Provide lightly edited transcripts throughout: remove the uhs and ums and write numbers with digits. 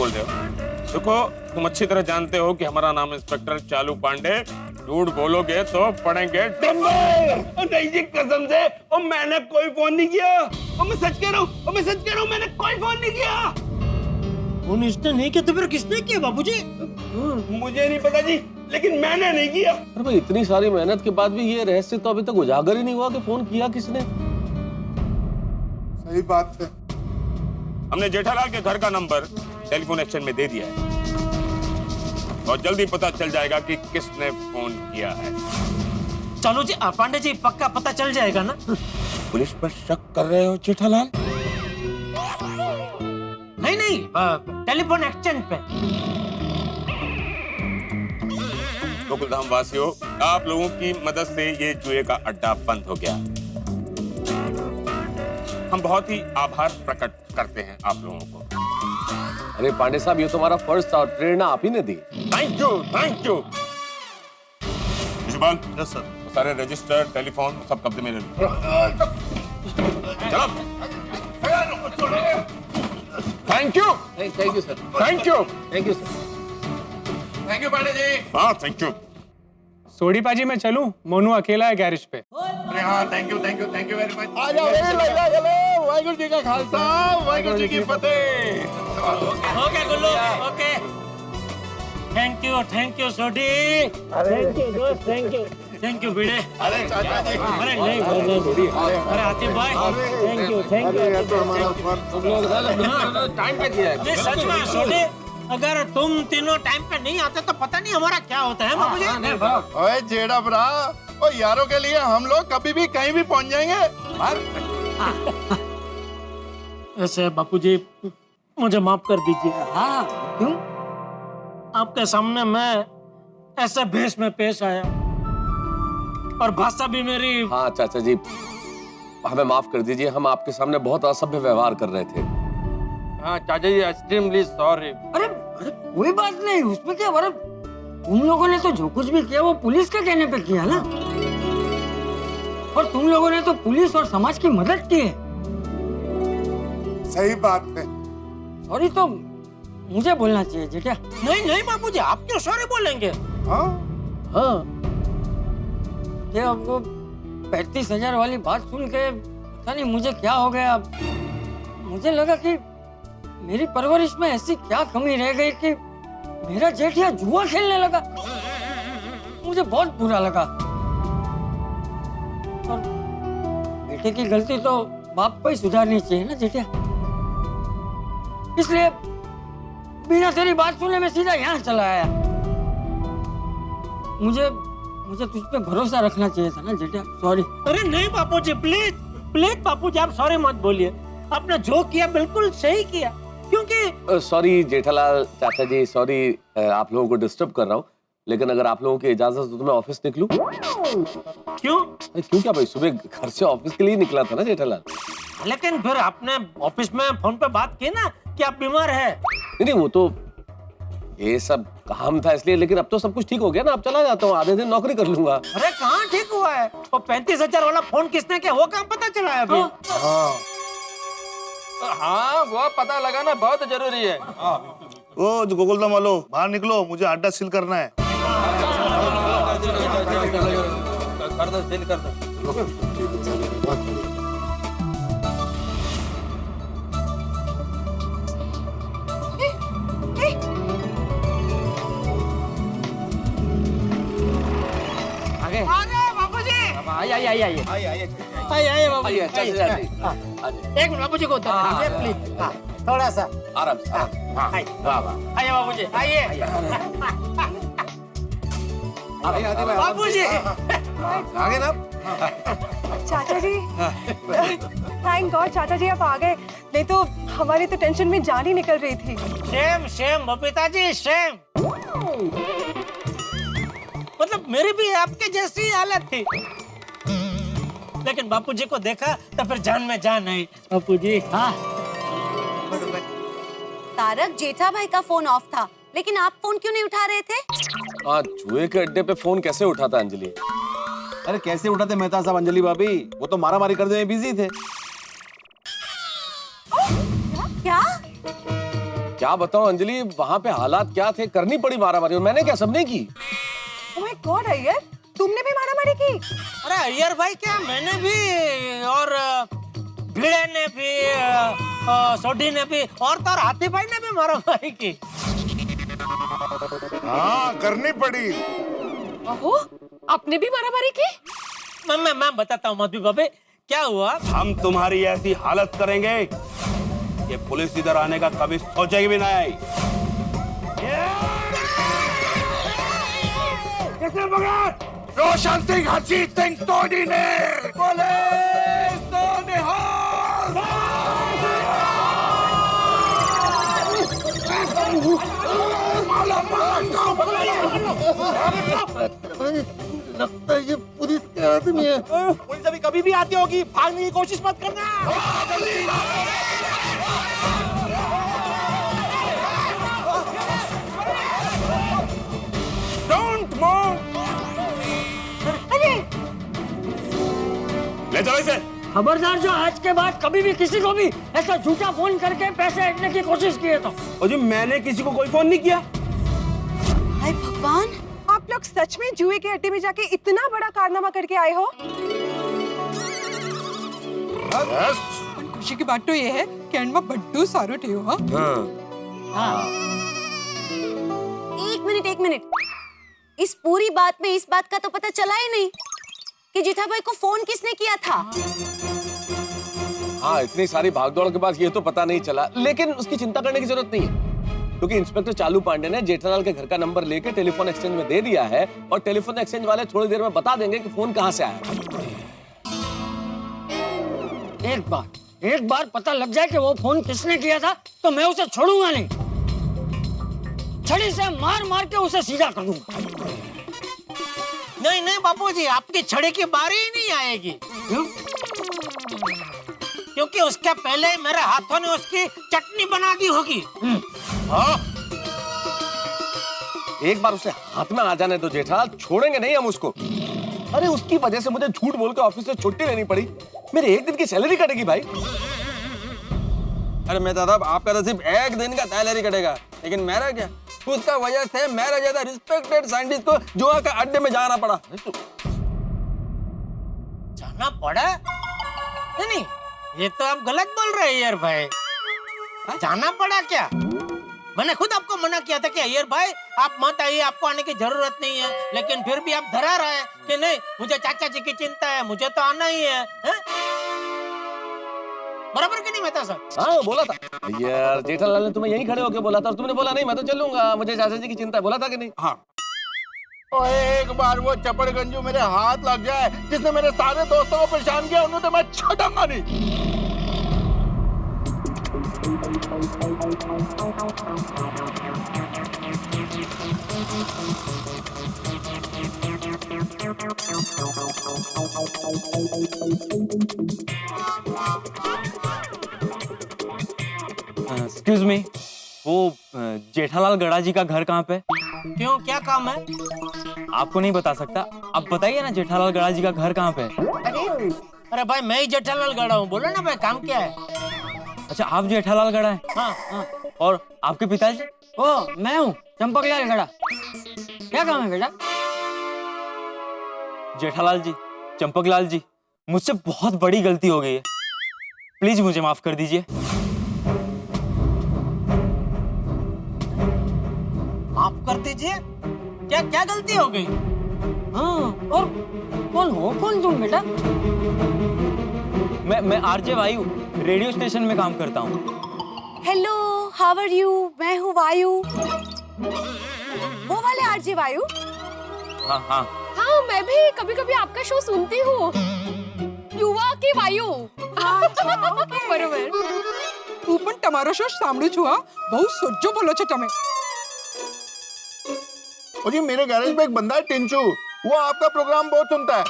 बोल रहे हो? देखो, तुम अच्छी तरह जानते हो कि हमारा नाम इंस्पेक्टर चालू पांडे। झूठ बोलोगे तो पड़ेंगे डंडे। नहीं जी, कसम से और मैंने कोई फोन नहीं किया। और मैं सच कह रहा हूँ, मैंने कोई फोन नहीं किया। फोन इसने नहीं किया तो फिर किसने किया बाबूजी? मुझे नहीं पता जी, लेकिन मैंने नहीं किया। अरे भाई, इतनी सारी मेहनत के बाद भी ये रहस्य तो अभी तक उजागर ही नहीं हुआ कि फोन किया किसने। सही बात है। हमने जेठालाल के घर का नंबर टेलीफोन एक्सचेंज में दे दिया है और जल्दी पता चल जाएगा कि किसने फोन किया है। चलो जी, पांडे जी पक्का पता चल जाएगा ना? पुलिस पर शक कर रहे हो जेठालाल? नहीं, टेलीफोन एक्सचेंज पे। गोकुलधाम वासियों, आप लोगों की मदद से ये जुए का अड्डा बंद हो गया। हम बहुत ही आभार प्रकट करते हैं आप लोगों को। अरे पांडे साहब, ये तुम्हारा फर्ज था और प्रेरणा आप ही ने दी। Thank you. Visual, yes sir. सारे रजिस्टर, टेलीफोन सब कब्जे में ले लो। चलो। Thank you sir. Thank you Pandey ji. हाँ, थैंक यू। सोडी पाजी मैं चलूं? मोनू अकेला है गैरेज पे। अरे हाँ, थैंक यू वेरी मच। आ जाओ, वाहिगुरु जी का खालसा, वाहिगुरु जी की फतेह। हो गया Gullu, okay. Thank you Sodhi. Thank you दोस्त, थैंक यू भिड़े। अरे चाचा जी, अरे नहीं, अरे आतिफ भाई, थैंक यू। टाइम पे किया है। नहीं, सच में सोडी, अगर तुम तीनों टाइम पे नहीं आते तो पता नहीं हमारा क्या होता है बाबूजी। ओए जेड़ा भरा, ओ यारों के लिए हम लोग कभी भी कहीं भी पहुंच जाएंगे। ऐसे बापूजी मुझे माफ कर दीजिए। हाँ, क्यों? आपके सामने मैं ऐसे भेष में पेश आया और भाषा भी मेरी। हाँ चाचा जी, हमें माफ कर दीजिए, हम आपके सामने बहुत असभ्य व्यवहार कर रहे थे। हाँ चाचा जी, एक्सट्रीमली सॉरी। अरे कोई बात नहीं, उसमें क्या। अरे तुम लोगों ने तो जो कुछ भी किया वो पुलिस के कहने पे किया ना, और तुम लोगों ने तो पुलिस और समाज की मदद की है। सही बात है। सॉरी तो मुझे बोलना चाहिए जी क्या? नहीं बापूजी, आप क्यों सॉरी बोलेंगे? हाँ, ये अब वो 35,000 वाली बात सुन के पता नहीं मुझे क्या हो गया। मुझे लगा कि मेरी परवरिश में ऐसी क्या कमी रह गई कि मेरा जेठिया जुआ खेलने लगा। मुझे बहुत बुरा लगा। और बेटे की गलती तो बाप को ही सुधारनी चाहिए ना जेठिया। इसलिए बिना तेरी बात सुने मैं सीधा यहाँ चला आया। मुझे तुझ पे भरोसा रखना चाहिए था ना जेठिया। सॉरी। अरे नहीं बापूजी, प्लीज बापूजी, आप सॉरी मत बोलिए। आपने जो किया बिल्कुल सही किया, क्योंकि सॉरी जेठालाल चाचा जी, सॉरी आप लोगों को डिस्टर्ब कर रहा हूँ, लेकिन अगर आप लोगों की इजाजत हो तो मैं ऑफिस निकलूं? क्यों? क्यों क्या भाई, सुबह घर से ऑफिस के लिए निकला था ना जेठालाल। लेकिन फिर आपने ऑफिस में फोन पे बात की ना कि आप बीमार है। नहीं, वो तो ये सब काम था इसलिए, लेकिन अब तो सब कुछ ठीक हो गया ना। अब चला जाता हूँ, आधे दिन नौकरी कर लूंगा। अरे कहाँ ठीक हुआ है? वो 35,000 वाला फोन किसने किया वो काम पता चला है अभी? हाँ, वो पता लगाना बहुत जरूरी है। ओ जो गोकुलधाम वालों, बाहर निकलो, मुझे अड्डा सील करना है। कर दो, सील कर दो। आइए बाबूजी। एक मिनट बाबूजी को उतार दीजिए प्लीज। हाँ, थोड़ा सा आराम से। आइए बाबूजी, आइए बाबूजी। आगे ना। चाचा जी, थैंक गॉड चाचा जी आप आ गए, नहीं तो हमारी तो टेंशन में जान ही निकल रही थी। Shem Babita ji, Shem. मतलब मेरी भी आपके जैसी हालत थी, लेकिन बापूजी को देखा तो फिर जान में जान आई। बापूजी। हाँ तारक, जेठा भाई का फोन ऑफ था, लेकिन आप फोन क्यों नहीं उठा रहे थे? जुए के अड्डे पे फोन कैसे उठाता अंजलि? अरे कैसे उठाते मेहता साहब अंजलि भाभी, वो तो मारा मारी करने में बिजी थे। क्या? क्या बताऊं अंजलि, वहां पे हालात क्या थे, करनी पड़ी मारामारी। और मैंने क्या, सबने की। ओह माय गॉड अय्यर, तुमने भी मारामारी की? अरे अय्यर भाई क्या, मैंने भी, और भिड़े ने भी, सोडी ने भी, और तो और हाथी भाई ने भी मारामारी की। हाँ करनी पड़ी। ओहो, आपने भी मारामारी की? मैं बताता हूँ मधु बाबे क्या हुआ। हम तुम्हारी ऐसी हालत करेंगे कि पुलिस इधर आने का कभी सोचेगी भी नहीं। किसने पकड़ा? रोशन सिंह, हरजीत सिंह, सोडी ने। पुलिस तो निहाल। लगता है ये पुलिस के आदमी है। पुलिस अभी कभी भी आती होगी, भागने की कोशिश मत करना। Don't move. ले चलो इसे। खबरदार जो आज के बाद कभी भी किसी को भी ऐसा झूठा फोन करके पैसे हटने की कोशिश किए तो। और जी मैंने किसी को कोई फोन नहीं किया। हाय भगवान, आप लोग सच में जुए के अड्डे में जाके इतना बड़ा कारनामा करके आए हो? खुशी की बात तो ये है कि एंड में बड्डू सारू ठेयो। एक मिनट, इस पूरी बात में इस बात का तो पता चला ही नहीं कि जीठा भाई को फोन किसने किया था। हाँ, इतनी सारी भागदौड़ के बाद ये तो पता नहीं चला, लेकिन उसकी चिंता करने की जरूरत नहीं है, क्योंकि इंस्पेक्टर चालू पांडे ने जेठालाल के घर का नंबर लेके टेलीफोन एक्सचेंज में दे दिया है, और टेलीफोन एक्सचेंज वाले थोड़ी देर में बता देंगे कि फोन कहां से आया। एक बार पता लग जाए कि वो फोन किसने किया था तो मैं उसे छोड़ूंगा नहीं। छड़ी से मार मार के उसे सीधा कर दूंगा। नहीं बापूजी, आपकी छड़ी की बारी ही नहीं आएगी। क्यों? क्योंकि उसके पहले ही मेरे हाथों ने उसकी चटनी बना दी होगी। हाँ। एक बार उसे हाथ में आ जाने तो जेठालाल, छोड़ेंगे नहीं हम उसको। अरे उसकी वजह से मुझे झूठ बोल के ऑफिस से छुट्टी लेनी पड़ी, मेरे एक दिन की सैलरी कटेगी भाई। अरे मेहता साहब, आपका तो सिर्फ एक दिन का सैलरी कटेगा, लेकिन मेरा क्या, उसका वजह से मेरा ज्यादा रिस्पेक्टेड साइंटिस्ट को जुआ के अड्डे में जाना पड़ा। जाना पड़ा? नहीं, ये तो आप गलत बोल रहे हैं यार भाई। जाना पड़ा क्या? मैंने खुद आपको मना किया था कि अय्यर भाई आप मत आइए, आपको आने की जरूरत नहीं है, लेकिन फिर भी आप डरा रहे हैं कि नहीं मुझे चाचा जी की चिंता है, मुझे तो आना ही है। बराबर कि नहीं मेहता साहब? हाँ बोला था यार, जेठालाल ने तुम्हें यहीं खड़े होके बोला था, और तुमने बोला नहीं मैं तो चलूंगा, मुझे चाचा जी की चिंता है, बोला था कि नहीं? हाँ। और एक बार वो चपड़गंजू मेरे हाथ लग जाए, जिसने मेरे सारे दोस्तों को परेशान किया, उन्हें तो मैं छोड़ूंगा नहीं। एक्सक्यूज मी, वो जेठालाल गड़ा जी का घर कहाँ पे? क्यों, क्या काम है? आपको नहीं बता सकता, आप बताइए ना जेठालाल गड़ा जी का घर कहाँ पे? अरे भाई मैं ही जेठालाल गड़ा हूँ, बोलो ना भाई काम क्या है? अच्छा आप जेठालाल गड़ा है? हाँ। और आपके पिताजी? ओ मैं हूँ चंपकलाल गड़ा। क्या काम है बेटा? जेठालाल जी, चंपकलाल जी, मुझसे बहुत बड़ी गलती हो गई है, प्लीज मुझे माफ कर दीजिए। माफ कर दीजिए? क्या क्या गलती हो गई? हाँ, और कौन तुम बेटा? मैं आरजे वायु, रेडियो स्टेशन में काम करता हूँ। Hello, how are you? मैं हूँ वायु, वो वाले आरजे वायु। हाँ, मैं भी कभी कभी आपका शो सुनती हूँ, युवा की वायु। बरोबर। તું પણ તમારો શો સાંભળું છું। હા, બહુ સોજો બોલો છો તમે। और जी मेरे गैरेज में एक बंदा है टिंचू, वो आपका प्रोग्राम बहुत सुनता है,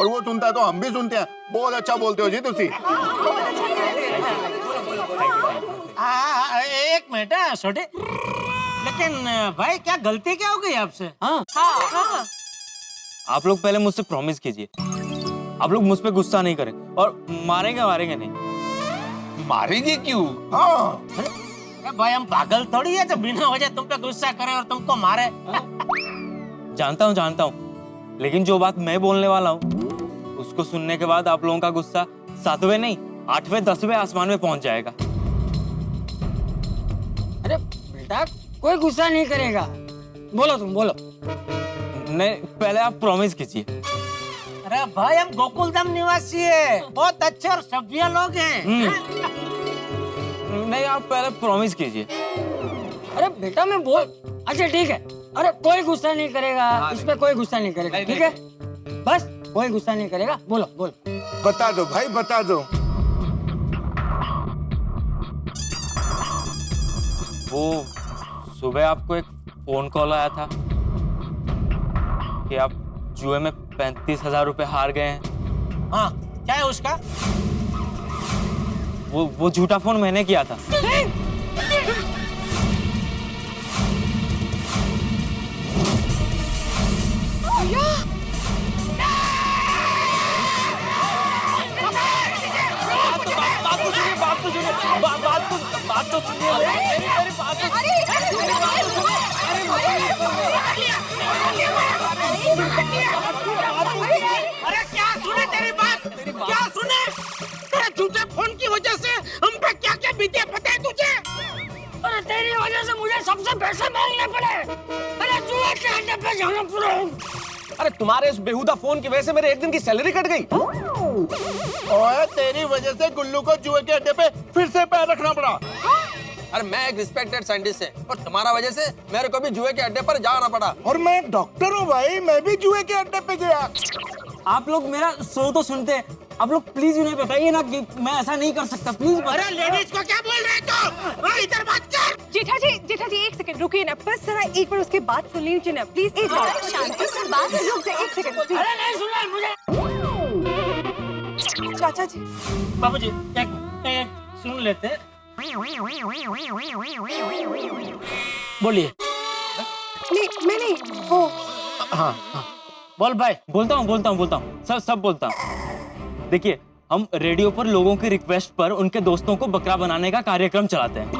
और वो सुनता है तो हम भी सुनते हैं। बहुत अच्छा बोलते हो जी तुसी। एक मिनट छोटे, लेकिन भाई क्या गलती क्या हो गई आपसे? हाँ। आप लोग पहले मुझसे प्रॉमिस कीजिए, आप लोग मुझ पे गुस्सा नहीं करें और मारेंगे नहीं। मारेंगे क्यों? हाँ। भाई हम पागल थोड़ी है जो बिना वजह तुम पे गुस्सा करे और तुमको मारे। जानता हूँ, लेकिन जो बात मैं बोलने वाला हूँ उसको सुनने के बाद आप लोगों का गुस्सा 7वें नहीं 8वें 10वें आसमान में पहुंच जाएगा। अरे बेटा कोई गुस्सा नहीं करेगा, बोलो तुम बोलो। नहीं, पहले आप प्रॉमिस कीजिए। अरे भाई हम गोकुलधाम निवासी है, बहुत अच्छे और सभ्य लोग हैं। नहीं, आप पहले प्रॉमिस कीजिए। अरे बेटा मैं बोल, अच्छा ठीक है। अरे कोई गुस्सा नहीं करेगा, इसमें कोई गुस्सा नहीं करेगा, ठीक है? बस कोई गुस्सा नहीं करेगा, बोलो बोलो। बता दो भाई, बता दो। वो सुबह आपको एक फोन कॉल आया था कि आप जुए में 35,000 रुपए हार गए हैं। हाँ, क्या है उसका? वो झूठा फोन मैंने किया था। बात तो सुनिए, मेरी बात तो अरे क्या सुने तेरी बात? क्या सुने? तेरे झूठे फोन की वजह से हम पे क्या क्या बीते पता है तुझे? अरे तेरी वजह से मुझे सबसे पैसे मांगने पड़े। अरे जुए के अड्डे पे जाना पड़ा। अरे तुम्हारे इस बेहुदा फोन की वजह से मेरे एक दिन की सैलरी कट गई। और तेरी वजह से गुल्लू को जुए के अड्डे पे फिर से पैर रखना पड़ा। अरे मैं एक रिस्पेक्टेड साइंटिस्ट है और तुम्हारा वजह से मेरे को भी जुए के अड्डे पर जाना पड़ा। और मैं एक डॉक्टर हूँ भाई, मैं भी जुए के अड्डे पे गया। आप लोग मेरा शो तो सुनते हैं, आप लोग प्लीज उन्हें बताइए ना कि मैं ऐसा नहीं कर सकता, प्लीज। अरे लेडीज को क्या बोल रहे तो? इधर बात कर। जेठा जी एक सेकंड रुकिए ना, बस जरा एक बार उसकी बात सुन लीजिए ना प्लीज। एक बार शांति से बात रुक जाए, एक सेकंड प्लीज। अरे नहीं सुना मुझे। चाचा जी बाबूजी एक सुन लेते। बोलिए। नहीं मैं नहीं, वो हाँ बोल भाई। बोलता हूँ, सब बोलता हूँ। देखिए, हम रेडियो पर लोगों की रिक्वेस्ट पर उनके दोस्तों को बकरा बनाने का कार्यक्रम चलाते हैं।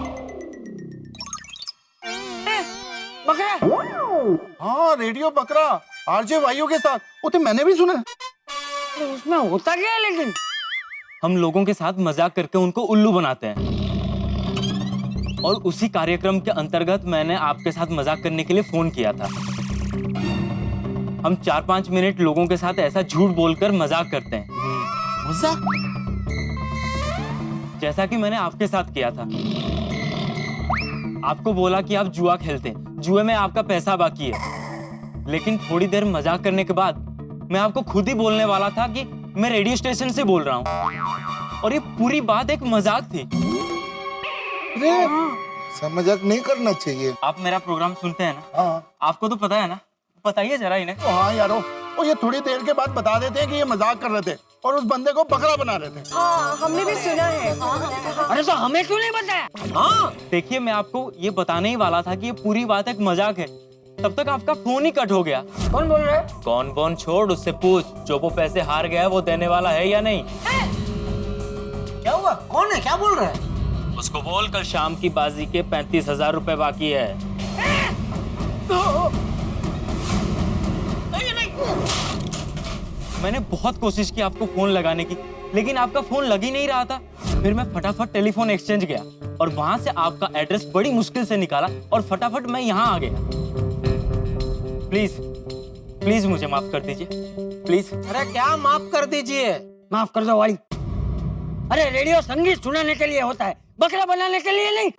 बकरा? हाँ, रेडियो बकरा आरजे वायु के साथ, वो तो मैंने भी सुना। तो उसमें होता क्या है लेकिन? हम लोगों के साथ मजाक करके उनको उल्लू बनाते हैं, और उसी कार्यक्रम के अंतर्गत मैंने आपके साथ मजाक करने के लिए फोन किया था। हम 4-5 मिनट लोगों के साथ ऐसा झूठ बोलकर मजाक करते हैं, मजाक? जैसा कि मैंने आपके साथ किया था। आपको बोला कि आप जुआ खेलते हैं, जुए में आपका पैसा बाकी है। लेकिन थोड़ी देर मजाक करने के बाद मैं आपको खुद ही बोलने वाला था कि मैं रेडियो स्टेशन से बोल रहा हूँ, और ये पूरी बात एक मजाक थी। मजाक नहीं करना चाहिए। आप मेरा प्रोग्राम सुनते हैं ना? हाँ। आपको तो पता है ना, बताइए जरा इन्हें। हाँ यारो, वो ये थोड़ी देर के बाद बता देते हैं कि ये मजाक कर रहे थे और उस बंदे को बकरा बना रहे थे। हाँ हमने भी सुना है। अरे तो हमें क्यों नहीं बताया? हाँ, देखिए मैं आपको ये बताने ही वाला था कि ये पूरी बात एक मजाक है, तब तक आपका फोन ही कट हो गया। कौन बोल रहा है? कौन छोड़, उससे पूछ जो वो पैसे हार गया है वो देने वाला है या नहीं। क्या हुआ? कौन है? क्या बोल रहा है? उसको बोल कल शाम की बाजी के 35,000 रुपए बाकी है। मैंने बहुत कोशिश की आपको फोन लगाने की, लेकिन आपका फोन लग ही नहीं रहा था। फिर मैं फटाफट टेलीफोन एक्सचेंज गया और वहां से आपका एड्रेस बड़ी मुश्किल से निकाला और फटाफट मैं यहाँ आ गया। प्लीज मुझे माफ कर दीजिए, प्लीज। अरे क्या माफ कर दीजिए? माफ कर दो वाली। अरे रेडियो संगीत सुनाने के लिए होता है, बकरा बनाने के लिए नहीं।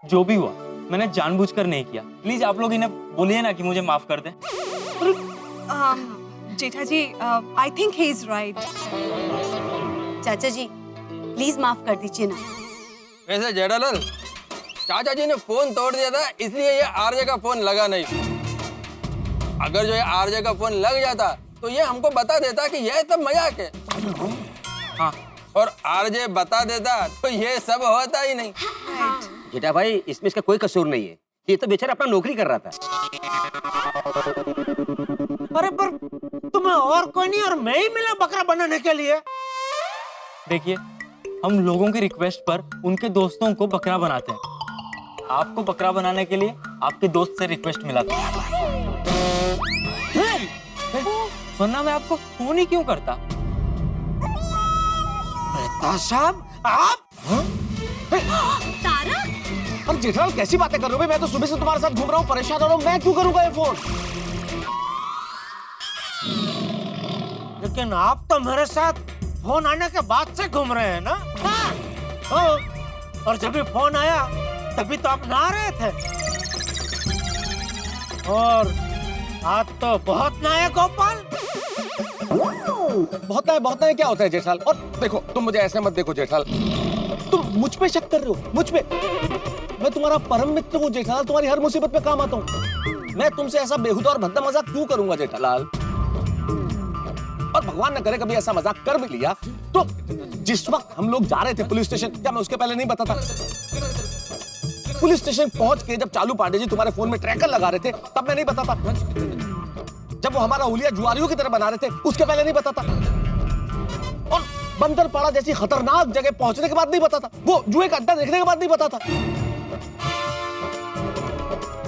जो भी हुआ मैंने जानबूझकर नहीं किया। प्लीज आप लोग इन्हें बोलिए ना कि मुझे माफ कर दें। Jetha ji I think he is right. चाचा जी प्लीज माफ कर दीजिए ना। वैसे जेठालाल, चाचा जी ने फोन तोड़ दिया था इसलिए ये आरजे का फोन लगा नहीं। अगर जो ये आरजे का फोन लग जाता तो ये हमको बता देता कि यह सब मजाक है। हाँ, और आरजे बता देता तो ये सब होता ही नहीं। जेठा भाई, इसमें इसका कोई कसूर नहीं है, ये तो बेचारा अपना नौकरी कर रहा था। अरे पर तुम्हें और कोई नहीं और मैं ही मिला बकरा बनाने के लिए। देखिए हम लोगों की रिक्वेस्ट पर उनके दोस्तों को बकरा बनाते हैं। आपको बकरा बनाने के लिए आपके दोस्त से रिक्वेस्ट मिला था, वरना मैं आपको फोन ही क्यों करता। मेहता साहब आप? तारा, और जेठालाल कैसी बातें कर रहे हो भाई? मैं तो सुबह से तुम्हारे साथ घूम रहा हूँ, परेशान हो रहा हूँ, मैं क्यों करूंगा ये फोन? लेकिन आप तो मेरे साथ फोन आने के बाद से घूम रहे हैं ना? हाँ। और जब भी फोन आया तभी तो आप नहा रहे थे। और आज तो बहुत नहाए गोपाल। बहुत नए क्या होता है जेठालाल? और देखो, तुम मुझे ऐसे मत देखो जेठालाल, तुम मुझ पे शक कर रहे हो, मुझ पे। मैं तुम्हारा परम मित्र हूँ जेठालाल, तुम्हारी हर मुसीबत पे काम आता हूँ। मैं तुमसे ऐसा बेहुदा और भद्दा मजाक क्यों करूंगा जेठालाल? और भगवान न करे कभी ऐसा मजाक कर भी लिया तो जिस वक्त हम लोग जा रहे थे पुलिस स्टेशन, क्या मैं उसके पहले नहीं बताता? पुलिस स्टेशन पहुंच के जब चालू पांडे जी तुम्हारे फोन में ट्रैकर लगा रहे थे तब मैं नहीं बताता? जब वो हमारा हुलिया जुआरियों की तरह बना रहे थे उसके पहले नहीं बताता? और बंदरपाड़ा जैसी खतरनाक जगह पहुंचने के बाद नहीं बताता? वो जुए का अड्डा देखने के बाद नहीं बताता?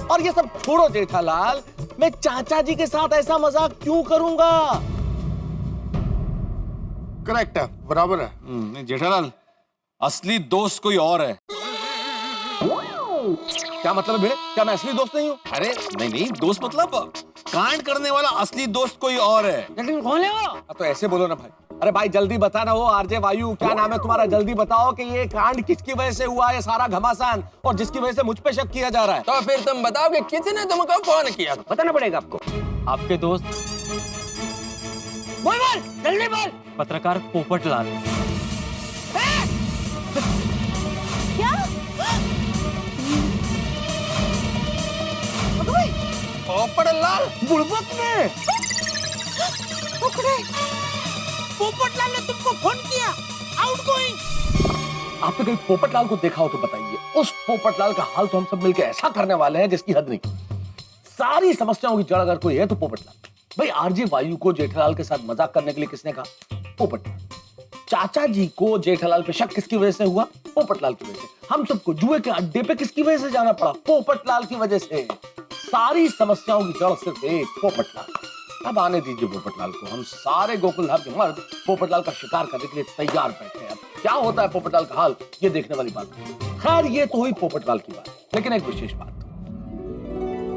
और ये सब छोड़ो जेठालाल, मैं चाचा जी के साथ ऐसा मजाक क्यों करूंगा? करेक्ट है, बराबर है। नहीं जेठालाल, असली दोस्त कोई और है। क्या मतलब है? क्या मैं असली दोस्त नहीं हूँ? अरे नहीं, दोस्त मतलब कांड करने वाला असली दोस्त कोई और है। लेकिन कौन है वो? तो ऐसे बोलो ना भाई। अरे भाई जल्दी बताना, वो आरजे वायु क्या नाम है तुम्हारा, जल्दी बताओ कि ये कांड किसकी वजह से हुआ, ये सारा घमासान, और जिसकी वजह से मुझ पे शक किया जा रहा है। तो फिर तुम बताओ कि किसने तुमको फोन किया? बताना पड़ेगा आपको। आपके दोस्त बोल जल्दी बोल। पत्रकार पोपटलाल। क्या? पोपटलाल बुड़बक ने पकड़े। पोपटलाल ने तुमको फोन किया? आउटगोइंग। आपने कहीं पोपटलाल को देखा हो तो बताइए। उस पोपटलाल का हाल तो हम सब मिलकर ऐसा करने वाले हैं जिसकी हद नहीं। सारी समस्याओं की जड़ अगर कोई है तो पोपटलाल। भाई आरजे वायु को जेठालाल के साथ मजाक करने के लिए किसने कहा? पोपटलाल। चाचा जी को जेठालाल पे शक किसकी वजह से हुआ? पोपटलाल की वजह से। हम सबको जुए के अड्डे पे किसकी वजह से जाना पड़ा? पोपटलाल की वजह से। सारी समस्याओं की जड़ सिर्फ एक, पोपटलाल। अब आने दीजिए पोपटलाल को, हम सारे गोकुलधाम के मर्द पोपटलाल का शिकार करने के लिए तैयार बैठे हैं। अब क्या होता है पोपटलाल का हाल, ये देखने वाली बात है। खैर ये तो हुई पोपटलाल की बात, लेकिन एक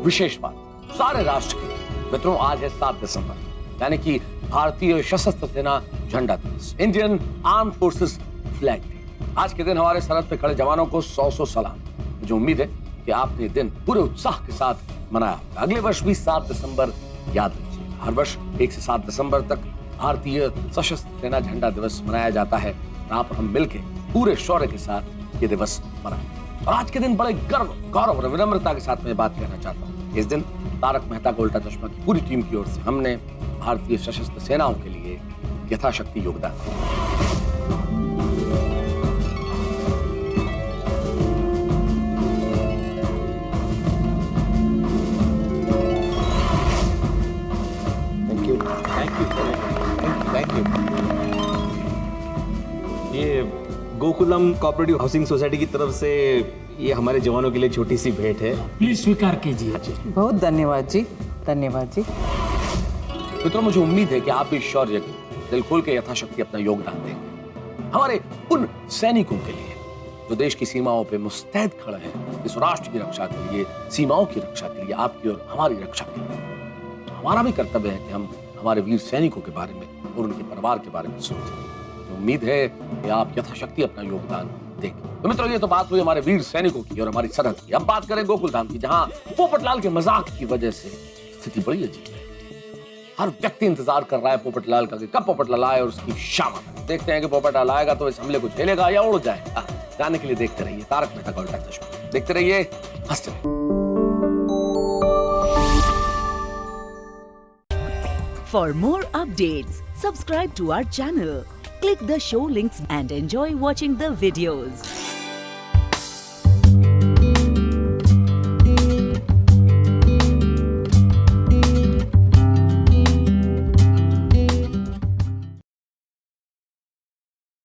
विशेष बात सारे राष्ट्र की। मित्रों, आज है 7 दिसंबर, यानी कि भारतीय सशस्त्र सेना झंडा दिवस, Indian arm forces flag day. आज के दिन हमारे सरहद पे खड़े जवानों को 100 सलाम। मुझे उम्मीद है कि आपने दिन पूरे उत्साह के साथ मनाया। अगले वर्ष भी 7 दिसंबर याद रखिए। हर वर्ष 1 से 7 दिसंबर तक भारतीय सशस्त्र सेना झंडा दिवस मनाया जाता है। आप और हम मिलकर पूरे शौर्य के साथ ये दिवस मनाएं। और आज के दिन बड़े गर्व, गौरव और विनम्रता के साथ मैं बात कहना चाहता हूँ। इस दिन तारक मेहता का उल्टा चश्मा की पूरी टीम की ओर से हमने भारतीय सशस्त्र सेनाओं के लिए यथाशक्ति योगदान दिया। Thank you. ये गोकुलम कोऑपरेटिव हाउसिंग सोसाइटी की तरफ से ये हमारे जवानों के लिए छोटी सी भेंट है। प्लीज स्वीकार कीजिए। बहुत धन्यवाद जी, धन्यवाद जी। मित्रों, मुझे उम्मीद है कि आप भी शौर्य दिल खोल के यथाशक्ति अपना योगदान देंगे हमारे उन सैनिकों के लिए जो देश की सीमाओं पे मुस्तैद खड़े हैं, इस राष्ट्र की रक्षा के लिए, सीमाओं की रक्षा के लिए, आपकी और हमारी रक्षा के लिए। हमारा भी कर्तव्य है कि हम हमारे वीर सैनिकों के बारे में और उनके परिवार के बारे में सोचें। उम्मीद है कि आप यथाशक्ति अपना योगदान देंगे। तो मित्रों, ये तो बात हुई हमारे वीर सैनिकों की और हमारी सरहद की। अब बात करें गोकुलधाम की, जहां पोपटलाल के मजाक की वजह से स्थिति बड़ी अजीब है। हर व्यक्ति इंतजार कर रहा है पोपटलाल का कि कब पोपटलाल आए और उसकी शामत। देखते हैं कि पोपटलाल आएगा तो इस हमले को झेलेगा या उड़ जाएगा। जाने के लिए देखते रहिए तारक मेहता का उल्टा चश्मा। देखते रहिए, हंसते रहिए। For more updates, subscribe to our channel, click the show links and enjoy watching the videos.